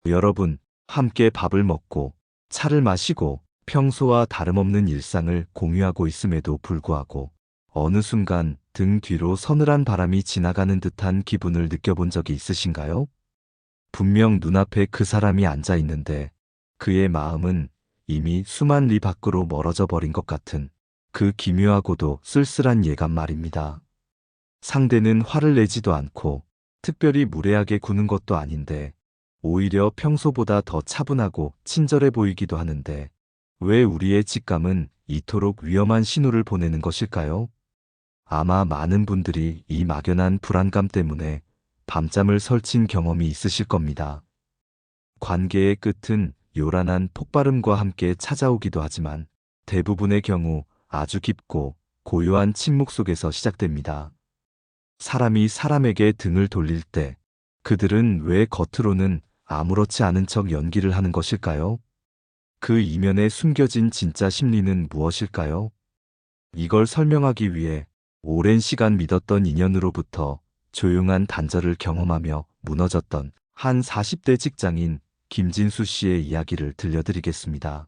여러분, 함께 밥을 먹고 차를 마시고 평소와 다름없는 일상을 공유하고 있음에도 불구하고 어느 순간 등 뒤로 서늘한 바람이 지나가는 듯한 기분을 느껴본 적이 있으신가요? 분명 눈앞에 그 사람이 앉아 있는데 그의 마음은 이미 수만 리 밖으로 멀어져 버린 것 같은 그 기묘하고도 쓸쓸한 예감 말입니다. 상대는 화를 내지도 않고 특별히 무례하게 구는 것도 아닌데 오히려 평소보다 더 차분하고 친절해 보이기도 하는데 왜 우리의 직감은 이토록 위험한 신호를 보내는 것일까요? 아마 많은 분들이 이 막연한 불안감 때문에 밤잠을 설친 경험이 있으실 겁니다. 관계의 끝은 요란한 폭발음과 함께 찾아오기도 하지만 대부분의 경우 아주 깊고 고요한 침묵 속에서 시작됩니다. 사람이 사람에게 등을 돌릴 때 그들은 왜 겉으로는 아무렇지 않은 척 연기를 하는 것일까요? 그 이면에 숨겨진 진짜 심리는 무엇일까요? 이걸 설명하기 위해 오랜 시간 믿었던 인연으로부터 조용한 단절을 경험하며 무너졌던 한 40대 직장인 김진수 씨의 이야기를 들려드리겠습니다.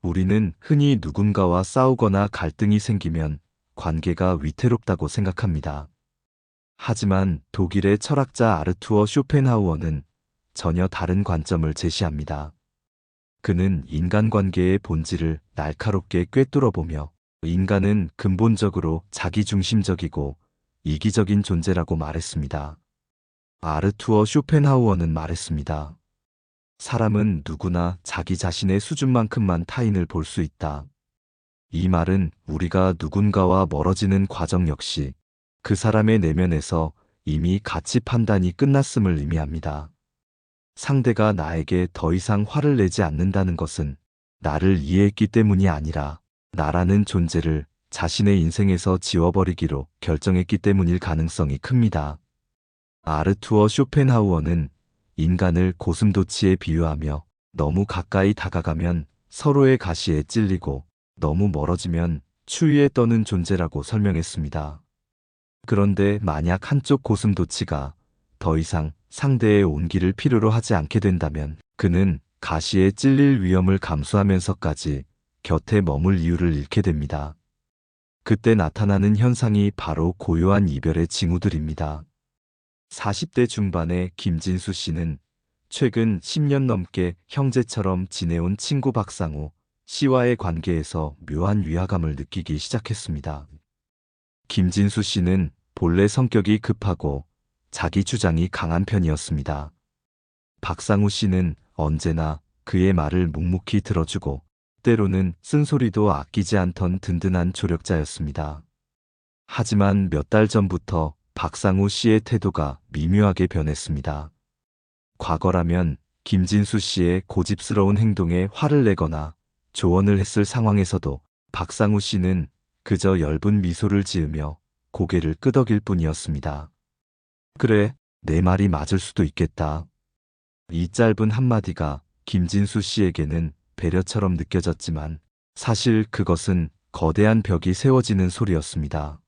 우리는 흔히 누군가와 싸우거나 갈등이 생기면 관계가 위태롭다고 생각합니다. 하지만 독일의 철학자 아르투어 쇼펜하우어는 전혀 다른 관점을 제시합니다. 그는 인간관계의 본질을 날카롭게 꿰뚫어보며 인간은 근본적으로 자기중심적이고 이기적인 존재라고 말했습니다. 아르투어 쇼펜하우어는 말했습니다. 사람은 누구나 자기 자신의 수준만큼만 타인을 볼 수 있다. 이 말은 우리가 누군가와 멀어지는 과정 역시 그 사람의 내면에서 이미 가치 판단이 끝났음을 의미합니다. 상대가 나에게 더 이상 화를 내지 않는다는 것은 나를 이해했기 때문이 아니라 나라는 존재를 자신의 인생에서 지워버리기로 결정했기 때문일 가능성이 큽니다. 아르투어 쇼펜하우어는 인간을 고슴도치에 비유하며 너무 가까이 다가가면 서로의 가시에 찔리고 너무 멀어지면 추위에 떠는 존재라고 설명했습니다. 그런데 만약 한쪽 고슴도치가 더 이상 상대의 온기를 필요로 하지 않게 된다면 그는 가시에 찔릴 위험을 감수하면서까지 곁에 머물 이유를 잃게 됩니다. 그때 나타나는 현상이 바로 고요한 이별의 징후들입니다. 40대 중반의 김진수 씨는 최근 10년 넘게 형제처럼 지내온 친구 박상우 씨와의 관계에서 묘한 위화감을 느끼기 시작했습니다. 김진수 씨는 본래 성격이 급하고 자기 주장이 강한 편이었습니다. 박상우 씨는 언제나 그의 말을 묵묵히 들어주고 때로는 쓴소리도 아끼지 않던 든든한 조력자였습니다. 하지만 몇 달 전부터 박상우 씨의 태도가 미묘하게 변했습니다. 과거라면 김진수 씨의 고집스러운 행동에 화를 내거나 조언을 했을 상황에서도 박상우 씨는 그저 엷은 미소를 지으며 고개를 끄덕일 뿐이었습니다. 그래, 내 말이 맞을 수도 있겠다. 이 짧은 한마디가 김진수 씨에게는 배려처럼 느껴졌지만 사실 그것은 거대한 벽이 세워지는 소리였습니다.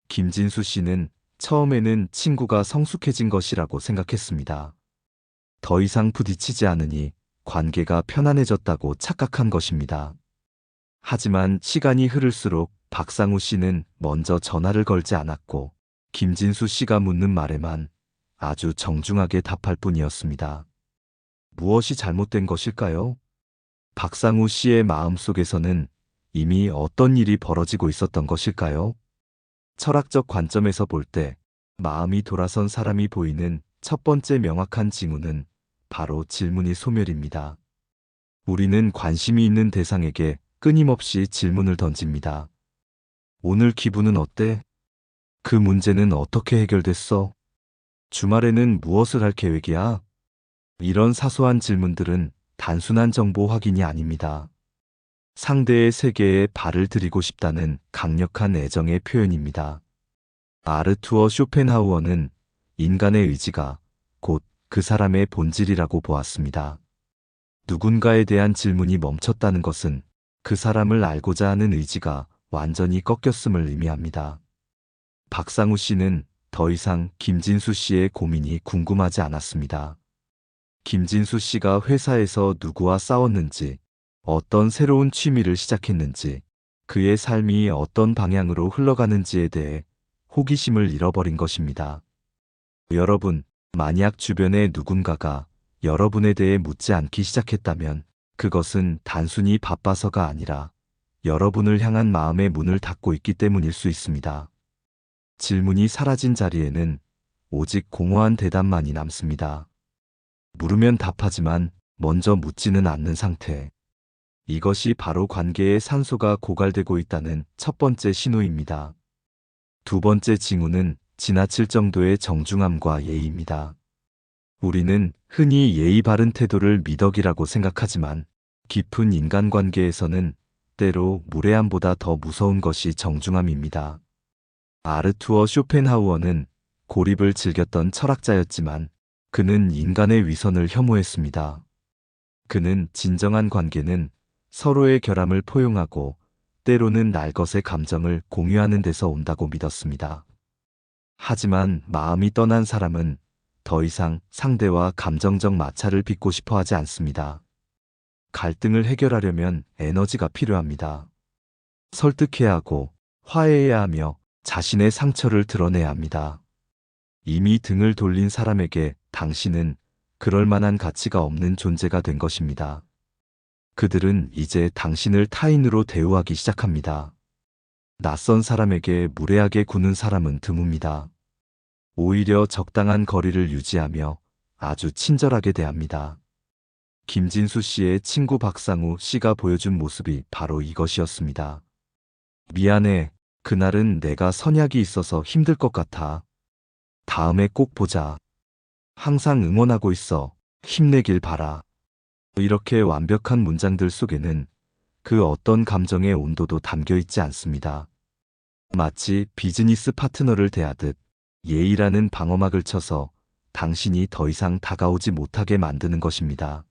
김진수 씨는 처음에는 친구가 성숙해진 것이라고 생각했습니다. 더 이상 부딪히지 않으니 관계가 편안해졌다고 착각한 것입니다. 하지만 시간이 흐를수록 박상우 씨는 먼저 전화를 걸지 않았고 김진수 씨가 묻는 말에만 아주 정중하게 답할 뿐이었습니다. 무엇이 잘못된 것일까요? 박상우 씨의 마음속에서는 이미 어떤 일이 벌어지고 있었던 것일까요? 철학적 관점에서 볼 때 마음이 돌아선 사람이 보이는 첫 번째 명확한 징후는 바로 질문이 소멸입니다. 우리는 관심이 있는 대상에게 끊임없이 질문을 던집니다. 오늘 기분은 어때? 그 문제는 어떻게 해결됐어? 주말에는 무엇을 할 계획이야? 이런 사소한 질문들은 단순한 정보 확인이 아닙니다. 상대의 세계에 발을 들이고 싶다는 강력한 애정의 표현입니다. 아르투어 쇼펜하우어는 인간의 의지가 곧 그 사람의 본질이라고 보았습니다. 누군가에 대한 질문이 멈췄다는 것은 그 사람을 알고자 하는 의지가 완전히 꺾였음을 의미합니다. 박상우 씨는 더 이상 김진수 씨의 고민이 궁금하지 않았습니다. 김진수 씨가 회사에서 누구와 싸웠는지, 어떤 새로운 취미를 시작했는지, 그의 삶이 어떤 방향으로 흘러가는지에 대해 호기심을 잃어버린 것입니다. 여러분, 만약 주변에 누군가가 여러분에 대해 묻지 않기 시작했다면 그것은 단순히 바빠서가 아니라 여러분을 향한 마음의 문을 닫고 있기 때문일 수 있습니다. 질문이 사라진 자리에는 오직 공허한 대답만이 남습니다. 물으면 답하지만 먼저 묻지는 않는 상태. 이것이 바로 관계의 산소가 고갈되고 있다는 첫 번째 신호입니다. 두 번째 징후는 지나칠 정도의 정중함과 예의입니다. 우리는 흔히 예의 바른 태도를 미덕이라고 생각하지만 깊은 인간관계에서는 때로 무례함보다 더 무서운 것이 정중함입니다. 아르투어 쇼펜하우어는 고립을 즐겼던 철학자였지만 그는 인간의 위선을 혐오했습니다. 그는 진정한 관계는 서로의 결함을 포용하고 때로는 날것의 감정을 공유하는 데서 온다고 믿었습니다. 하지만 마음이 떠난 사람은 더 이상 상대와 감정적 마찰을 빚고 싶어 하지 않습니다. 갈등을 해결하려면 에너지가 필요합니다. 설득해야 하고 화해해야 하며 자신의 상처를 드러내야 합니다. 이미 등을 돌린 사람에게 당신은 그럴 만한 가치가 없는 존재가 된 것입니다. 그들은 이제 당신을 타인으로 대우하기 시작합니다. 낯선 사람에게 무례하게 구는 사람은 드뭅니다. 오히려 적당한 거리를 유지하며 아주 친절하게 대합니다. 김진수 씨의 친구 박상우 씨가 보여준 모습이 바로 이것이었습니다. 미안해. 그날은 내가 선약이 있어서 힘들 것 같아. 다음에 꼭 보자. 항상 응원하고 있어. 힘내길 바라. 이렇게 완벽한 문장들 속에는 그 어떤 감정의 온도도 담겨 있지 않습니다. 마치 비즈니스 파트너를 대하듯 예의라는 방어막을 쳐서 당신이 더 이상 다가오지 못하게 만드는 것입니다.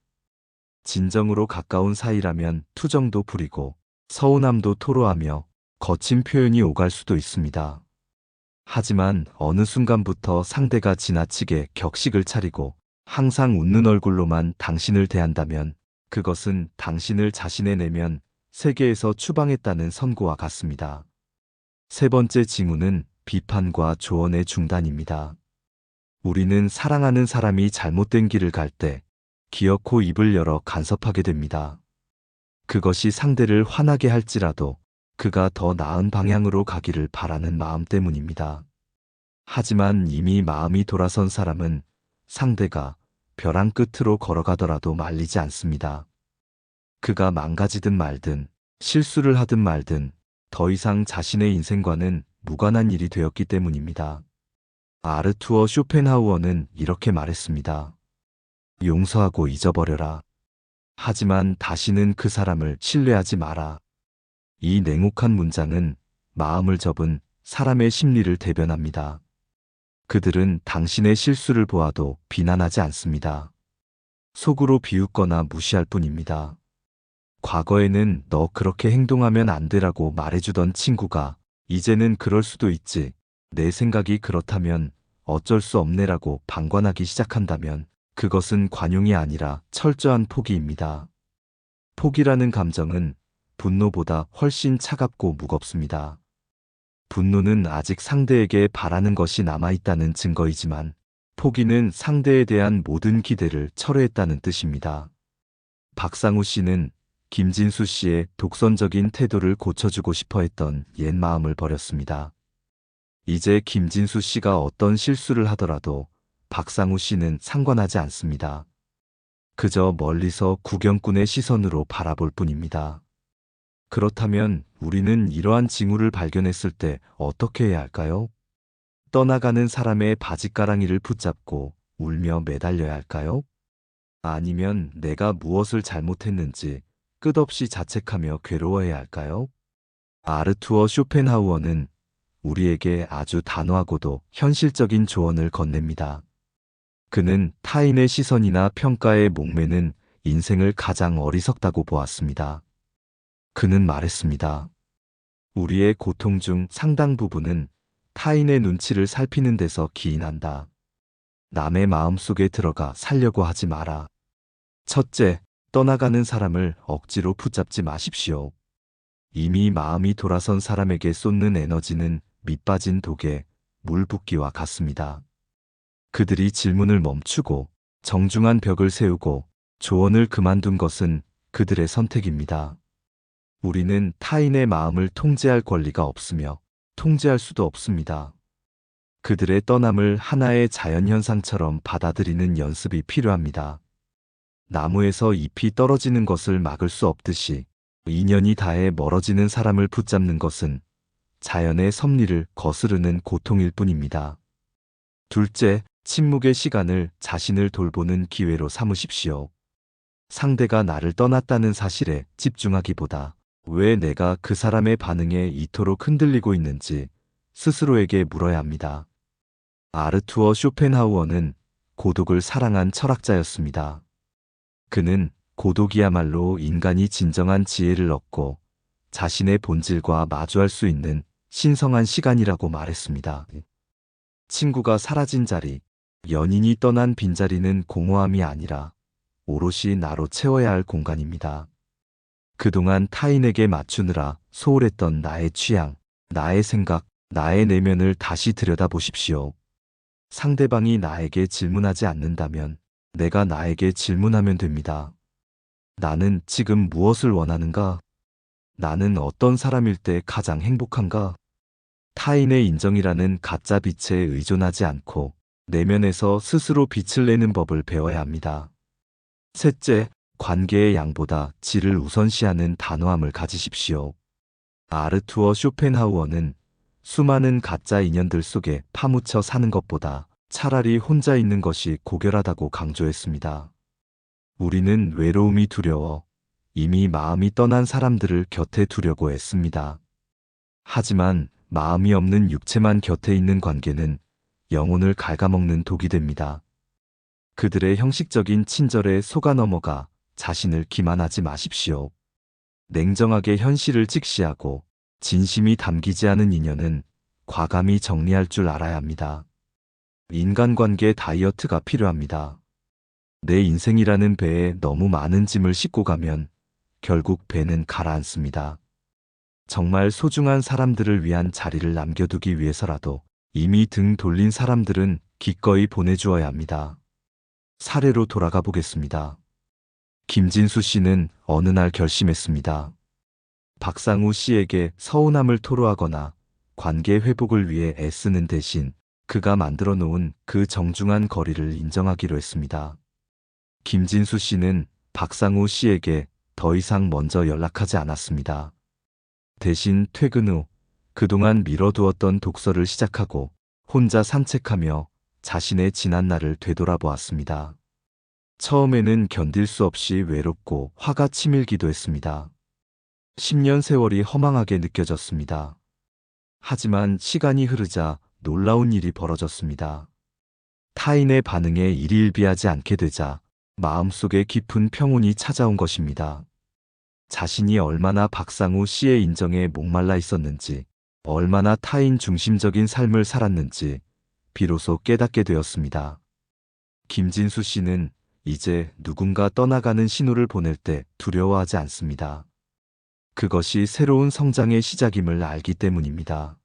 진정으로 가까운 사이라면 투정도 부리고 서운함도 토로하며 거친 표현이 오갈 수도 있습니다. 하지만 어느 순간부터 상대가 지나치게 격식을 차리고 항상 웃는 얼굴로만 당신을 대한다면 그것은 당신을 자신의 내면 세계에서 추방했다는 선고와 같습니다. 세 번째 징후는 비판과 조언의 중단입니다. 우리는 사랑하는 사람이 잘못된 길을 갈 때 기어코 입을 열어 간섭하게 됩니다. 그것이 상대를 화나게 할지라도 그가 더 나은 방향으로 가기를 바라는 마음 때문입니다. 하지만 이미 마음이 돌아선 사람은 상대가 벼랑 끝으로 걸어가더라도 말리지 않습니다. 그가 망가지든 말든 실수를 하든 말든 더 이상 자신의 인생과는 무관한 일이 되었기 때문입니다. 아르투어 쇼펜하우어는 이렇게 말했습니다. 용서하고 잊어버려라. 하지만 다시는 그 사람을 신뢰하지 마라. 이 냉혹한 문장은 마음을 접은 사람의 심리를 대변합니다. 그들은 당신의 실수를 보아도 비난하지 않습니다. 속으로 비웃거나 무시할 뿐입니다. 과거에는 너 그렇게 행동하면 안 되라고 말해주던 친구가 이제는 그럴 수도 있지. 내 생각이 그렇다면 어쩔 수 없네라고 방관하기 시작한다면 그것은 관용이 아니라 철저한 포기입니다. 포기라는 감정은 분노보다 훨씬 차갑고 무겁습니다. 분노는 아직 상대에게 바라는 것이 남아있다는 증거이지만 포기는 상대에 대한 모든 기대를 철회했다는 뜻입니다. 박상우 씨는 김진수 씨의 독선적인 태도를 고쳐주고 싶어 했던 옛 마음을 버렸습니다. 이제 김진수 씨가 어떤 실수를 하더라도 박상우 씨는 상관하지 않습니다. 그저 멀리서 구경꾼의 시선으로 바라볼 뿐입니다. 그렇다면 우리는 이러한 징후를 발견했을 때 어떻게 해야 할까요? 떠나가는 사람의 바짓가랑이를 붙잡고 울며 매달려야 할까요? 아니면 내가 무엇을 잘못했는지 끝없이 자책하며 괴로워해야 할까요? 아르투어 쇼펜하우어는 우리에게 아주 단호하고도 현실적인 조언을 건넵니다. 그는 타인의 시선이나 평가에 목매는 인생을 가장 어리석다고 보았습니다. 그는 말했습니다. 우리의 고통 중 상당 부분은 타인의 눈치를 살피는 데서 기인한다. 남의 마음속에 들어가 살려고 하지 마라. 첫째, 떠나가는 사람을 억지로 붙잡지 마십시오. 이미 마음이 돌아선 사람에게 쏟는 에너지는 밑빠진 독에 물 붓기와 같습니다. 그들이 질문을 멈추고 정중한 벽을 세우고 조언을 그만둔 것은 그들의 선택입니다. 우리는 타인의 마음을 통제할 권리가 없으며 통제할 수도 없습니다. 그들의 떠남을 하나의 자연현상처럼 받아들이는 연습이 필요합니다. 나무에서 잎이 떨어지는 것을 막을 수 없듯이 인연이 닿아 멀어지는 사람을 붙잡는 것은 자연의 섭리를 거스르는 고통일 뿐입니다. 둘째, 침묵의 시간을 자신을 돌보는 기회로 삼으십시오. 상대가 나를 떠났다는 사실에 집중하기보다 왜 내가 그 사람의 반응에 이토록 흔들리고 있는지 스스로에게 물어야 합니다. 아르투어 쇼펜하우어는 고독을 사랑한 철학자였습니다. 그는 고독이야말로 인간이 진정한 지혜를 얻고 자신의 본질과 마주할 수 있는 신성한 시간이라고 말했습니다. 친구가 사라진 자리, 연인이 떠난 빈자리는 공허함이 아니라 오롯이 나로 채워야 할 공간입니다. 그동안 타인에게 맞추느라 소홀했던 나의 취향, 나의 생각, 나의 내면을 다시 들여다보십시오. 상대방이 나에게 질문하지 않는다면 내가 나에게 질문하면 됩니다. 나는 지금 무엇을 원하는가? 나는 어떤 사람일 때 가장 행복한가? 타인의 인정이라는 가짜 빛에 의존하지 않고 내면에서 스스로 빛을 내는 법을 배워야 합니다. 셋째, 관계의 양보다 질을 우선시하는 단호함을 가지십시오. 아르투어 쇼펜하우어는 수많은 가짜 인연들 속에 파묻혀 사는 것보다 차라리 혼자 있는 것이 고결하다고 강조했습니다. 우리는 외로움이 두려워 이미 마음이 떠난 사람들을 곁에 두려고 했습니다. 하지만 마음이 없는 육체만 곁에 있는 관계는 영혼을 갉아먹는 독이 됩니다. 그들의 형식적인 친절에 속아 넘어가 자신을 기만하지 마십시오. 냉정하게 현실을 직시하고 진심이 담기지 않은 인연은 과감히 정리할 줄 알아야 합니다. 인간관계 다이어트가 필요합니다. 내 인생이라는 배에 너무 많은 짐을 싣고 가면 결국 배는 가라앉습니다. 정말 소중한 사람들을 위한 자리를 남겨두기 위해서라도 이미 등 돌린 사람들은 기꺼이 보내주어야 합니다. 사례로 돌아가 보겠습니다. 김진수 씨는 어느 날 결심했습니다. 박상우 씨에게 서운함을 토로하거나 관계 회복을 위해 애쓰는 대신 그가 만들어 놓은 그 정중한 거리를 인정하기로 했습니다. 김진수 씨는 박상우 씨에게 더 이상 먼저 연락하지 않았습니다. 대신 퇴근 후 그동안 미뤄두었던 독서를 시작하고 혼자 산책하며 자신의 지난 날을 되돌아보았습니다. 처음에는 견딜 수 없이 외롭고 화가 치밀기도 했습니다. 10년 세월이 허망하게 느껴졌습니다. 하지만 시간이 흐르자 놀라운 일이 벌어졌습니다. 타인의 반응에 일희일비하지 않게 되자 마음속에 깊은 평온이 찾아온 것입니다. 자신이 얼마나 박상우 씨의 인정에 목말라 있었는지, 얼마나 타인 중심적인 삶을 살았는지 비로소 깨닫게 되었습니다. 김진수 씨는 이제 누군가 떠나가는 신호를 보낼 때 두려워하지 않습니다. 그것이 새로운 성장의 시작임을 알기 때문입니다.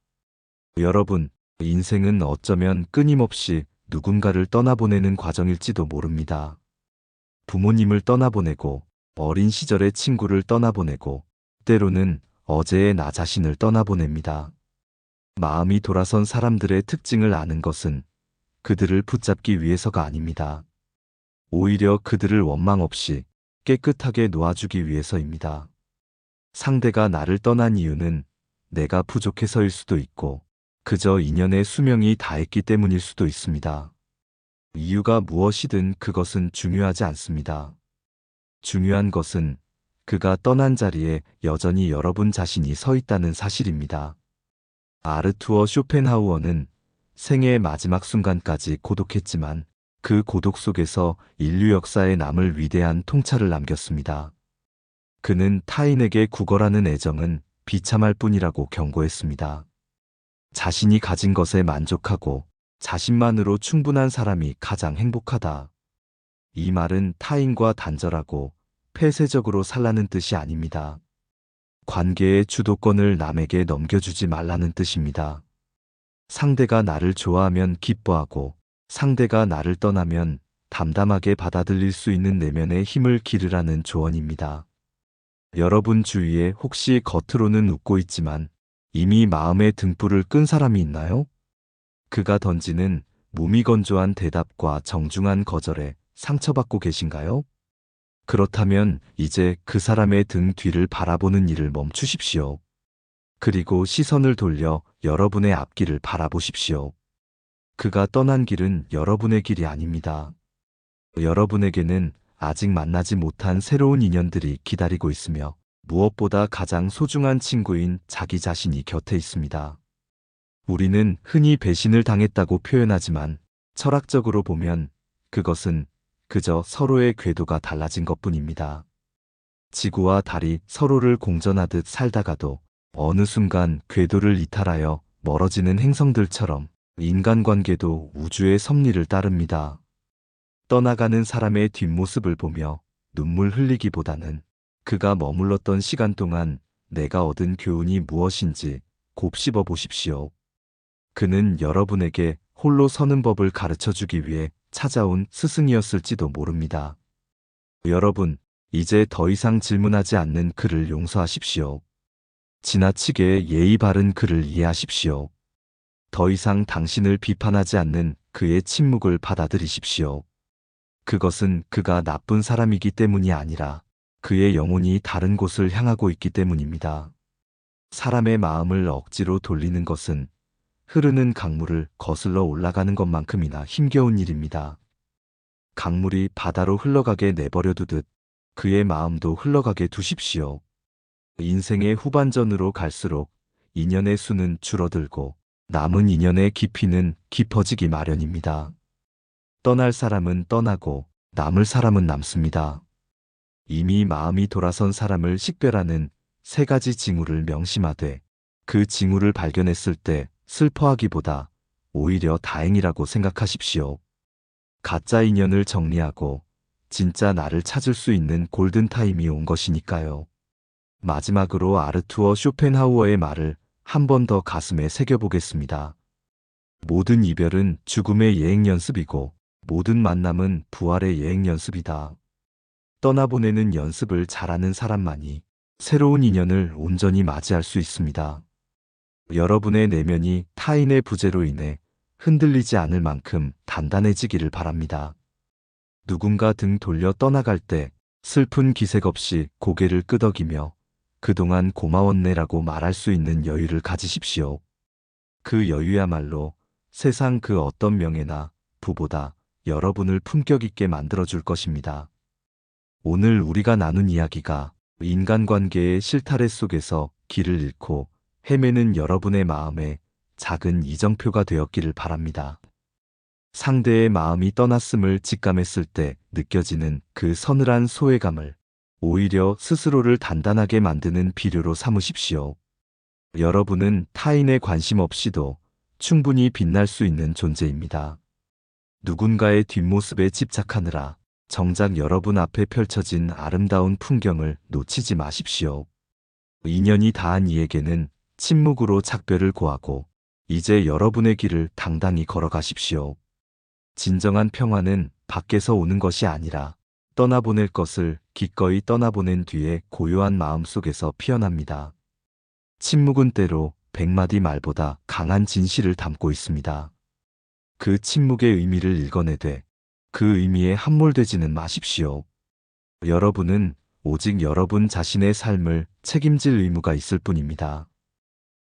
여러분, 인생은 어쩌면 끊임없이 누군가를 떠나보내는 과정일지도 모릅니다. 부모님을 떠나보내고, 어린 시절의 친구를 떠나보내고, 때로는 어제의 나 자신을 떠나보냅니다. 마음이 돌아선 사람들의 특징을 아는 것은 그들을 붙잡기 위해서가 아닙니다. 오히려 그들을 원망 없이 깨끗하게 놓아주기 위해서입니다. 상대가 나를 떠난 이유는 내가 부족해서일 수도 있고 그저 인연의 수명이 다했기 때문일 수도 있습니다. 이유가 무엇이든 그것은 중요하지 않습니다. 중요한 것은 그가 떠난 자리에 여전히 여러분 자신이 서 있다는 사실입니다. 아르투어 쇼펜하우어는 생애의 마지막 순간까지 고독했지만 그 고독 속에서 인류 역사에 남을 위대한 통찰을 남겼습니다. 그는 타인에게 구걸하는 애정은 비참할 뿐이라고 경고했습니다. 자신이 가진 것에 만족하고 자신만으로 충분한 사람이 가장 행복하다. 이 말은 타인과 단절하고 폐쇄적으로 살라는 뜻이 아닙니다. 관계의 주도권을 남에게 넘겨주지 말라는 뜻입니다. 상대가 나를 좋아하면 기뻐하고 상대가 나를 떠나면 담담하게 받아들일 수 있는 내면의 힘을 기르라는 조언입니다. 여러분 주위에 혹시 겉으로는 웃고 있지만 이미 마음의 등불을 끈 사람이 있나요? 그가 던지는 무미건조한 대답과 정중한 거절에 상처받고 계신가요? 그렇다면 이제 그 사람의 등 뒤를 바라보는 일을 멈추십시오. 그리고 시선을 돌려 여러분의 앞길을 바라보십시오. 그가 떠난 길은 여러분의 길이 아닙니다. 여러분에게는 아직 만나지 못한 새로운 인연들이 기다리고 있으며 무엇보다 가장 소중한 친구인 자기 자신이 곁에 있습니다. 우리는 흔히 배신을 당했다고 표현하지만 철학적으로 보면 그것은 그저 서로의 궤도가 달라진 것뿐입니다. 지구와 달이 서로를 공전하듯 살다가도 어느 순간 궤도를 이탈하여 멀어지는 행성들처럼 인간관계도 우주의 섭리를 따릅니다. 떠나가는 사람의 뒷모습을 보며 눈물 흘리기보다는 그가 머물렀던 시간 동안 내가 얻은 교훈이 무엇인지 곱씹어 보십시오. 그는 여러분에게 홀로 서는 법을 가르쳐 주기 위해 찾아온 스승이었을지도 모릅니다. 여러분, 이제 더 이상 질문하지 않는 그를 용서하십시오. 지나치게 예의 바른 그를 이해하십시오. 더 이상 당신을 비판하지 않는 그의 침묵을 받아들이십시오. 그것은 그가 나쁜 사람이기 때문이 아니라 그의 영혼이 다른 곳을 향하고 있기 때문입니다. 사람의 마음을 억지로 돌리는 것은 흐르는 강물을 거슬러 올라가는 것만큼이나 힘겨운 일입니다. 강물이 바다로 흘러가게 내버려 두듯 그의 마음도 흘러가게 두십시오. 인생의 후반전으로 갈수록 인연의 수는 줄어들고 남은 인연의 깊이는 깊어지기 마련입니다. 떠날 사람은 떠나고 남을 사람은 남습니다. 이미 마음이 돌아선 사람을 식별하는 세 가지 징후를 명심하되 그 징후를 발견했을 때 슬퍼하기보다 오히려 다행이라고 생각하십시오. 가짜 인연을 정리하고 진짜 나를 찾을 수 있는 골든타임이 온 것이니까요. 마지막으로 아르투어 쇼펜하우어의 말을 한 번 더 가슴에 새겨보겠습니다. 모든 이별은 죽음의 예행 연습이고 모든 만남은 부활의 예행 연습이다. 떠나보내는 연습을 잘하는 사람만이 새로운 인연을 온전히 맞이할 수 있습니다. 여러분의 내면이 타인의 부재로 인해 흔들리지 않을 만큼 단단해지기를 바랍니다. 누군가 등 돌려 떠나갈 때 슬픈 기색 없이 고개를 끄덕이며 그동안 고마웠네라고 말할 수 있는 여유를 가지십시오. 그 여유야말로 세상 그 어떤 명예나 부보다 여러분을 품격 있게 만들어줄 것입니다. 오늘 우리가 나눈 이야기가 인간관계의 실타래 속에서 길을 잃고 헤매는 여러분의 마음에 작은 이정표가 되었기를 바랍니다. 상대의 마음이 떠났음을 직감했을 때 느껴지는 그 서늘한 소외감을 오히려 스스로를 단단하게 만드는 비료로 삼으십시오. 여러분은 타인의 관심 없이도 충분히 빛날 수 있는 존재입니다. 누군가의 뒷모습에 집착하느라 정작 여러분 앞에 펼쳐진 아름다운 풍경을 놓치지 마십시오. 인연이 닿은 이에게는 침묵으로 작별을 고하고 이제 여러분의 길을 당당히 걸어가십시오. 진정한 평화는 밖에서 오는 것이 아니라 떠나보낼 것을 기꺼이 떠나보낸 뒤에 고요한 마음 속에서 피어납니다. 침묵은 때로 100마디 말보다 강한 진실을 담고 있습니다. 그 침묵의 의미를 읽어내되 그 의미에 함몰되지는 마십시오. 여러분은 오직 여러분 자신의 삶을 책임질 의무가 있을 뿐입니다.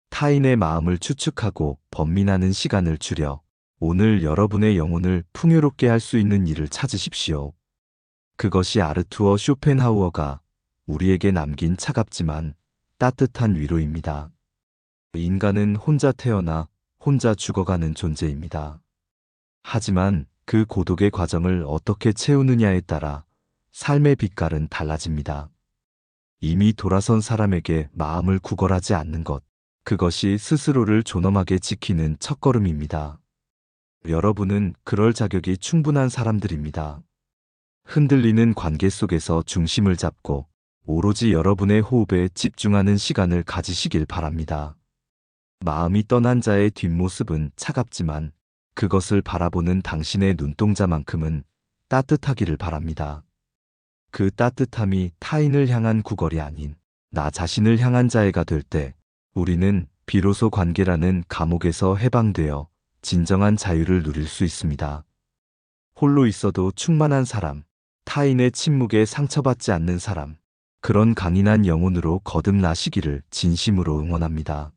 타인의 마음을 추측하고 번민하는 시간을 줄여 오늘 여러분의 영혼을 풍요롭게 할 수 있는 일을 찾으십시오. 그것이 아르투어 쇼펜하우어가 우리에게 남긴 차갑지만 따뜻한 위로입니다. 인간은 혼자 태어나 혼자 죽어가는 존재입니다. 하지만 그 고독의 과정을 어떻게 채우느냐에 따라 삶의 빛깔은 달라집니다. 이미 돌아선 사람에게 마음을 구걸하지 않는 것, 그것이 스스로를 존엄하게 지키는 첫걸음입니다. 여러분은 그럴 자격이 충분한 사람들입니다. 흔들리는 관계 속에서 중심을 잡고 오로지 여러분의 호흡에 집중하는 시간을 가지시길 바랍니다. 마음이 떠난 자의 뒷모습은 차갑지만 그것을 바라보는 당신의 눈동자만큼은 따뜻하기를 바랍니다. 그 따뜻함이 타인을 향한 구걸이 아닌 나 자신을 향한 자해가 될 때 우리는 비로소 관계라는 감옥에서 해방되어 진정한 자유를 누릴 수 있습니다. 홀로 있어도 충만한 사람, 타인의 침묵에 상처받지 않는 사람, 그런 강인한 영혼으로 거듭나시기를 진심으로 응원합니다.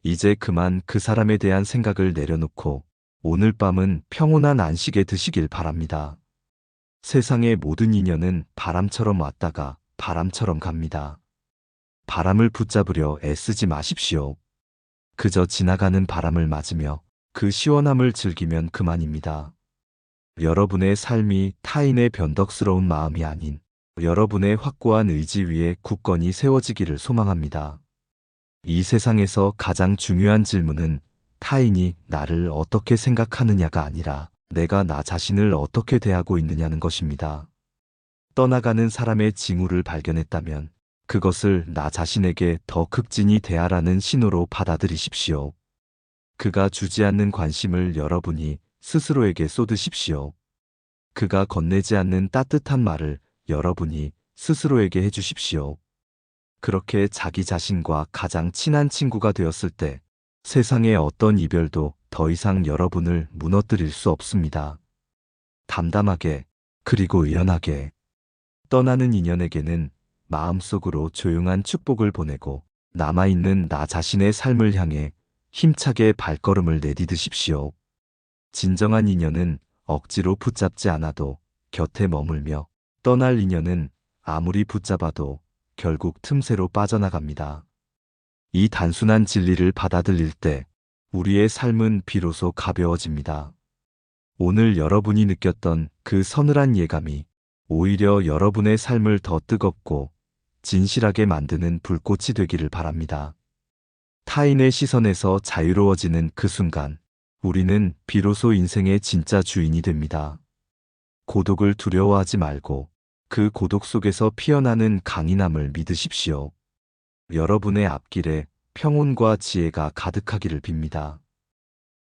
이제 그만 그 사람에 대한 생각을 내려놓고 오늘 밤은 평온한 안식에 드시길 바랍니다. 세상의 모든 인연은 바람처럼 왔다가 바람처럼 갑니다. 바람을 붙잡으려 애쓰지 마십시오. 그저 지나가는 바람을 맞으며 그 시원함을 즐기면 그만입니다. 여러분의 삶이 타인의 변덕스러운 마음이 아닌 여러분의 확고한 의지 위에 굳건히 세워지기를 소망합니다. 이 세상에서 가장 중요한 질문은 타인이 나를 어떻게 생각하느냐가 아니라 내가 나 자신을 어떻게 대하고 있느냐는 것입니다. 떠나가는 사람의 징후를 발견했다면 그것을 나 자신에게 더 극진히 대하라는 신호로 받아들이십시오. 그가 주지 않는 관심을 여러분이 스스로에게 쏟으십시오. 그가 건네지 않는 따뜻한 말을 여러분이 스스로에게 해주십시오. 그렇게 자기 자신과 가장 친한 친구가 되었을 때 세상의 어떤 이별도 더 이상 여러분을 무너뜨릴 수 없습니다. 담담하게 그리고 유연하게 떠나는 인연에게는 마음속으로 조용한 축복을 보내고 남아있는 나 자신의 삶을 향해 힘차게 발걸음을 내디디십시오. 진정한 인연은 억지로 붙잡지 않아도 곁에 머물며 떠날 인연은 아무리 붙잡아도 결국 틈새로 빠져나갑니다. 이 단순한 진리를 받아들일 때 우리의 삶은 비로소 가벼워집니다. 오늘 여러분이 느꼈던 그 서늘한 예감이 오히려 여러분의 삶을 더 뜨겁고 진실하게 만드는 불꽃이 되기를 바랍니다. 타인의 시선에서 자유로워지는 그 순간 우리는 비로소 인생의 진짜 주인이 됩니다. 고독을 두려워하지 말고 그 고독 속에서 피어나는 강인함을 믿으십시오. 여러분의 앞길에 평온과 지혜가 가득하기를 빕니다.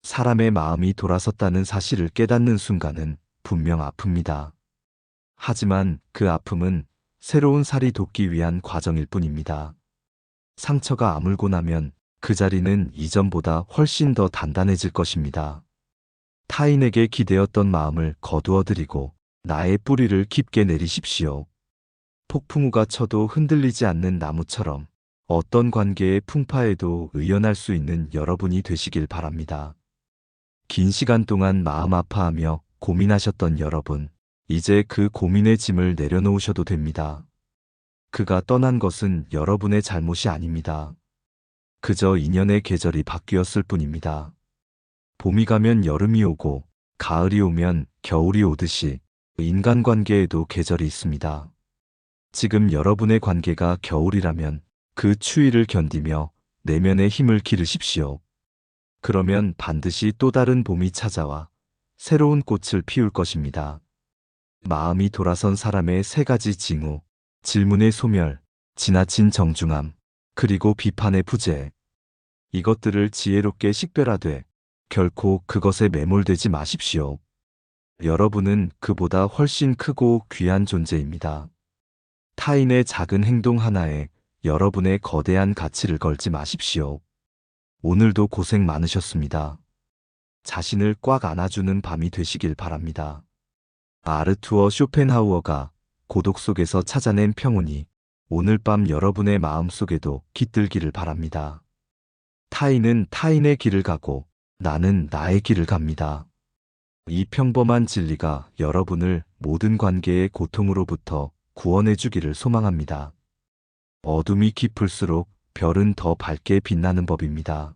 사람의 마음이 돌아섰다는 사실을 깨닫는 순간은 분명 아픕니다. 하지만 그 아픔은 새로운 살이 돋기 위한 과정일 뿐입니다. 상처가 아물고 나면 그 자리는 이전보다 훨씬 더 단단해질 것입니다. 타인에게 기대었던 마음을 거두어드리고 나의 뿌리를 깊게 내리십시오. 폭풍우가 쳐도 흔들리지 않는 나무처럼 어떤 관계의 풍파에도 의연할 수 있는 여러분이 되시길 바랍니다. 긴 시간 동안 마음 아파하며 고민하셨던 여러분, 이제 그 고민의 짐을 내려놓으셔도 됩니다. 그가 떠난 것은 여러분의 잘못이 아닙니다. 그저 인연의 계절이 바뀌었을 뿐입니다. 봄이 가면 여름이 오고 가을이 오면 겨울이 오듯이 인간관계에도 계절이 있습니다. 지금 여러분의 관계가 겨울이라면 그 추위를 견디며 내면의 힘을 기르십시오. 그러면 반드시 또 다른 봄이 찾아와 새로운 꽃을 피울 것입니다. 마음이 돌아선 사람의 세 가지 징후, 질문의 소멸, 지나친 정중함, 그리고 비판의 부재. 이것들을 지혜롭게 식별하되 결코 그것에 매몰되지 마십시오. 여러분은 그보다 훨씬 크고 귀한 존재입니다. 타인의 작은 행동 하나에 여러분의 거대한 가치를 걸지 마십시오. 오늘도 고생 많으셨습니다. 자신을 꽉 안아주는 밤이 되시길 바랍니다. 아르투어 쇼펜하우어가 고독 속에서 찾아낸 평온이 오늘 밤 여러분의 마음 속에도 깃들기를 바랍니다. 타인은 타인의 길을 가고 나는 나의 길을 갑니다. 이 평범한 진리가 여러분을 모든 관계의 고통으로부터 구원해 주기를 소망합니다. 어둠이 깊을수록 별은 더 밝게 빛나는 법입니다.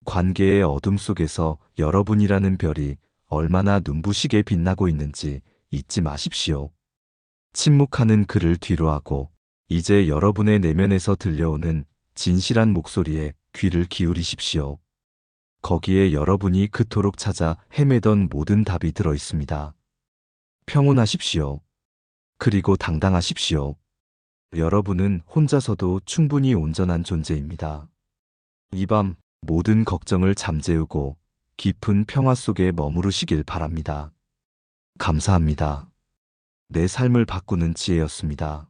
관계의 어둠 속에서 여러분이라는 별이 얼마나 눈부시게 빛나고 있는지 잊지 마십시오. 침묵하는 그를 뒤로하고 이제 여러분의 내면에서 들려오는 진실한 목소리에 귀를 기울이십시오. 거기에 여러분이 그토록 찾아 헤매던 모든 답이 들어 있습니다. 평온하십시오. 그리고 당당하십시오. 여러분은 혼자서도 충분히 온전한 존재입니다. 이 밤 모든 걱정을 잠재우고 깊은 평화 속에 머무르시길 바랍니다. 감사합니다. 내 삶을 바꾸는 지혜였습니다.